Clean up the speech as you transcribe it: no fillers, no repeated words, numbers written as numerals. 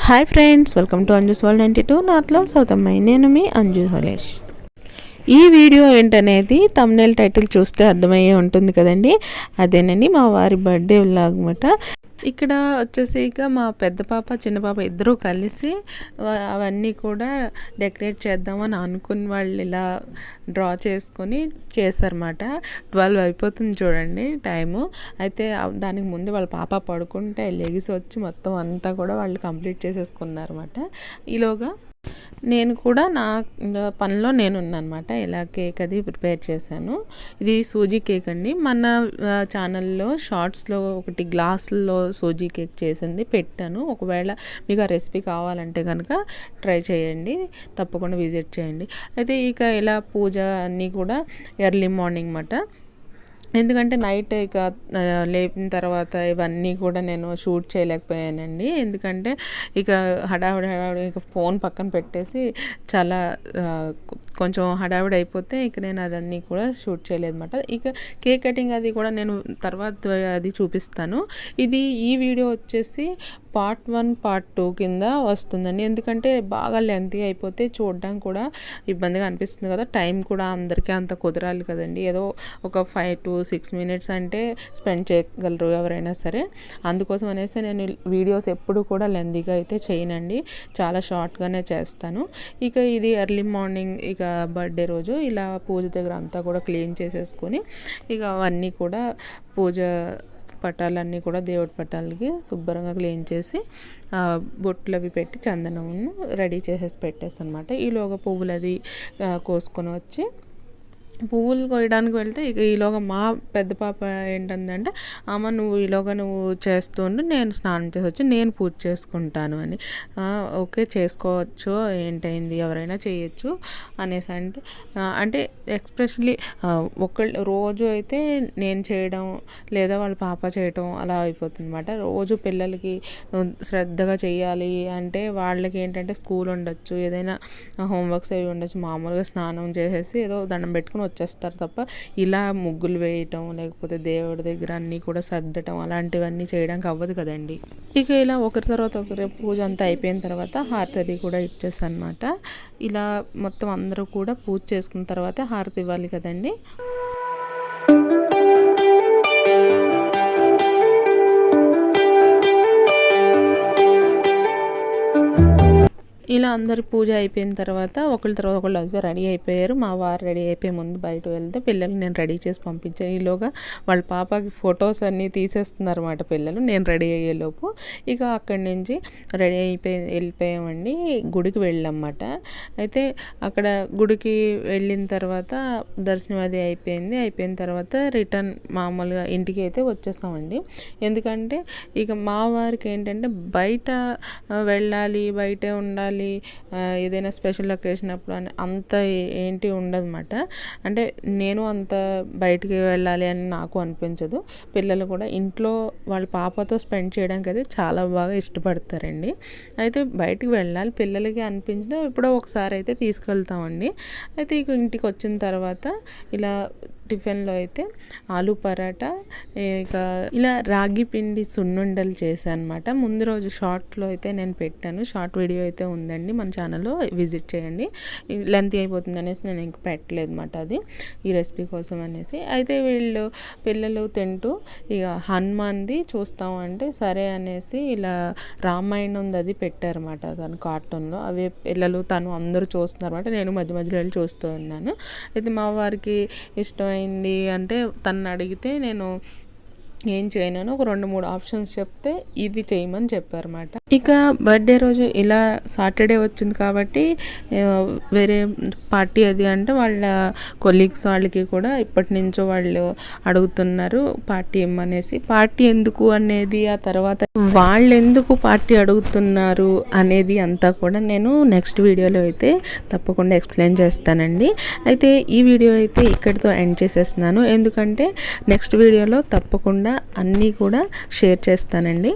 Hi friends, welcome to Anju's world 92 not love south అమ్మాయి. నేను మీ అంజు హోలేష్. ఈ వీడియో ఏంటనేది తమ్నెయిల్ టైటిల్ చూస్తే అర్థమయ్యే ఉంటుంది కదండి. అదేనండి మా వారి బర్త్డే వ్లాగ్ అన్నమాట. ఇక్కడ వచ్చేసి ఇక మా పెద్ద పాప చిన్న పాప ఇద్దరూ కలిసి అవన్నీ కూడా డెకరేట్ చేద్దామని అనుకుని వాళ్ళు ఇలా డ్రా చేసుకొని చేశారన్నమాట. 12 అయిపోతుంది చూడండి టైము. అయితే దానికి ముందు వాళ్ళ పాప పడుకుంటే లెగిసి వచ్చి మొత్తం అంతా కూడా వాళ్ళు కంప్లీట్ చేసేసుకున్నారన్నమాట. ఈలోగా నేను కూడా నా పనిలో నేను ఉన్నానమాట. ఇలా కేక్ అది ప్రిపేర్ చేశాను. ఇది సూజీ కేక్ అండి. మన ఛానల్లో షార్ట్స్లో ఒకటి గ్లాసుల్లో సూజీ కేక్ చేసింది పెట్టాను. ఒకవేళ మీకు ఆ రెసిపీ కావాలంటే కనుక ట్రై చేయండి, తప్పకుండా విజిట్ చేయండి. అయితే ఇక ఇలా పూజ అన్నీ కూడా ఎర్లీ మార్నింగ్ అన్నమాట. ఎందుకంటే నైట్ ఇక లేపిన తర్వాత ఇవన్నీ కూడా నేను షూట్ చేయలేకపోయానండి. ఎందుకంటే ఇక హడావిడి ఇక ఫోన్ పక్కన పెట్టేసి చాలా కొంచెం హడావిడి అయిపోతే ఇక నేను అదన్నీ కూడా షూట్ చేయలేదన్నమాట. ఇక కేక్ కటింగ్ అది కూడా నేను తర్వాత అది చూపిస్తాను. ఈ వీడియో వచ్చేసి పార్ట్ 1 పార్ట్ 2 కింద వస్తుందండి. ఎందుకంటే బాగా లెంతీ అయిపోతే చూడడానికి కూడా ఇబ్బందిగా అనిపిస్తుంది కదా. టైం కూడా అందరికీ అంత కుదరాలి కదండి. ఏదో ఒక 5 to 6 minutes అంటే స్పెండ్ చేయగలరు ఎవరైనా సరే. అందుకోసం అనేసి నేను వీడియోస్ ఎప్పుడు కూడా లెంతీగా అయితే చేయనండి, చాలా షార్ట్గానే చేస్తాను. ఇక ఇది ఎర్లీ మార్నింగ్ ఇక బర్త్డే రోజు ఇలా పూజ దగ్గర అంతా కూడా క్లీన్ చేసేసుకొని ఇక అవన్నీ కూడా పూజ పటాలన్నీ కూడా దేవుడి పటాలకి శుభ్రంగా క్లీన్ చేసి బొట్లు అవి పెట్టి చందనం రెడీ చేసేసి పెట్టేస్తాను అనమాట. ఈలోగా పువ్వులు అది కోసుకొని వచ్చి పువ్వులు కోయడానికి వెళ్తే ఇక ఈలోగా మా పెద్ద పాప ఏంటంటే, అమ్మ నువ్వు ఈలోగా నువ్వు చేస్తుండు, నేను స్నానం చేసి వచ్చి నేను పూజ చేసుకుంటాను అని. ఓకే చేసుకోవచ్చు, ఏంటైంది ఎవరైనా చేయొచ్చు అనేసి అంటే ఎక్స్ప్రెషన్లీ రోజు అయితే నేను చేయడం లేదా వాళ్ళ పాప చేయడం అలా అయిపోతుంది అనమాట. రోజు పిల్లలకి శ్రద్ధగా చేయాలి అంటే వాళ్ళకి ఏంటంటే స్కూల్ ఉండొచ్చు, ఏదైనా హోంవర్క్స్ అవి ఉండొచ్చు. మామూలుగా స్నానం చేసేసి ఏదో దండం పెట్టుకుని వచ్చేస్తారు తప్ప ఇలా ముగ్గులు వేయటం లేకపోతే దేవుడి దగ్గర అన్నీ కూడా సర్దటం అలాంటివన్నీ చేయడానికి అవ్వదు కదండి. ఇక ఇలా ఒకరి తర్వాత ఒకరి పూజ అంతా అయిపోయిన తర్వాత హారతి అది కూడా ఇచ్చేస్తాను అనమాట. ఇలా మొత్తం అందరూ కూడా పూజ చేసుకున్న తర్వాత హారతి ఇవ్వాలి కదండి. ఇలా అందరి పూజ అయిపోయిన తర్వాత ఒకళ్ళ తర్వాత ఒకళ్ళు అయితే రెడీ అయిపోయారు. మా వారు రెడీ అయిపోయి ముందు బయట వెళ్తే పిల్లలు నేను రెడీ చేసి పంపించాను. ఈలోగా వాళ్ళ పాపకి ఫొటోస్ అన్నీ తీసేస్తున్నారు అన్నమాట పిల్లలు, నేను రెడీ అయ్యేలోపు. ఇక అక్కడి నుంచి రెడీ వెళ్ళిపోయామండి, గుడికి వెళ్ళామన్నమాట. అయితే అక్కడ గుడికి వెళ్ళిన తర్వాత దర్శనం అది అయిపోయిన తర్వాత రిటర్న్ మామూలుగా ఇంటికి అయితే వచ్చేస్తామండి. ఎందుకంటే ఇక మా వారికి ఏంటంటే బయట వెళ్ళాలి, బయటే ఉండాలి, ఏదైనా స్పెషల్ ఒకేషన్ అప్పుడు అని అంత ఏంటి ఉండదన్నమాట. అంటే నేను అంత బయటికి వెళ్ళాలి అని నాకు అనిపించదు. పిల్లలు కూడా ఇంట్లో వాళ్ళ పాపతో స్పెండ్ చేయడానికి అయితే చాలా బాగా ఇష్టపడతారండి. అయితే బయటికి వెళ్ళాలి పిల్లలకి అనిపించినా ఎప్పుడో ఒకసారి అయితే తీసుకెళ్తామండి. అయితే ఇక ఇంటికి వచ్చిన తర్వాత ఇలా టిఫిన్లో అయితే ఆలు పరాటా, ఇక ఇలా రాగి పిండి సున్నుండలు చేశాను అనమాట. ముందు రోజు షార్ట్లో అయితే నేను పెట్టాను, షార్ట్ వీడియో అయితే ఉందండి మన ఛానల్లో, విజిట్ చేయండి. లెంత్ అయిపోతుంది అనేసి నేను ఇంక పెట్టలేదు అనమాట అది ఈ రెసిపీ కోసం అనేసి. అయితే వీళ్ళు పిల్లలు తింటూ ఇక హనుమాన్ది చూస్తాం అంటే సరే అనేసి ఇలా రామాయణం అది పెట్టారన్నమాట తను కార్టూన్లో. అవి పిల్లలు తను అందరూ చూస్తున్నారు అనమాట. నేను మధ్య మధ్యలో వెళ్ళి చూస్తూ ఉన్నాను. అయితే మా వారికి ఇష్టం అయింది అంటే తను అడిగితే నేను ఏం చేయను ఒక 2-3 ఆప్షన్స్ చెప్తే ఇది చేయమని చెప్పారన్నమాట. ఇక బర్త్డే రోజు ఇలా సాటర్డే వచ్చింది కాబట్టి వేరే పార్టీ అది అంటే వాళ్ళ కొలీగ్స్ వాళ్ళకి కూడా ఇప్పటి నుంచో వాళ్ళు అడుగుతున్నారు పార్టీ ఇమ్మనేసి. పార్టీ ఎందుకు అనేది, ఆ తర్వాత వాళ్ళు ఎందుకు పార్టీ అడుగుతున్నారు అనేది అంతా కూడా నేను నెక్స్ట్ వీడియోలో అయితే తప్పకుండా ఎక్స్ప్లెయిన్ చేస్తానండి. అయితే ఈ వీడియో అయితే ఇక్కడితో ఎండ్ చేసేస్తున్నాను, ఎందుకంటే నెక్స్ట్ వీడియోలో తప్పకుండా అన్నీ కూడా షేర్ చేస్తానండి.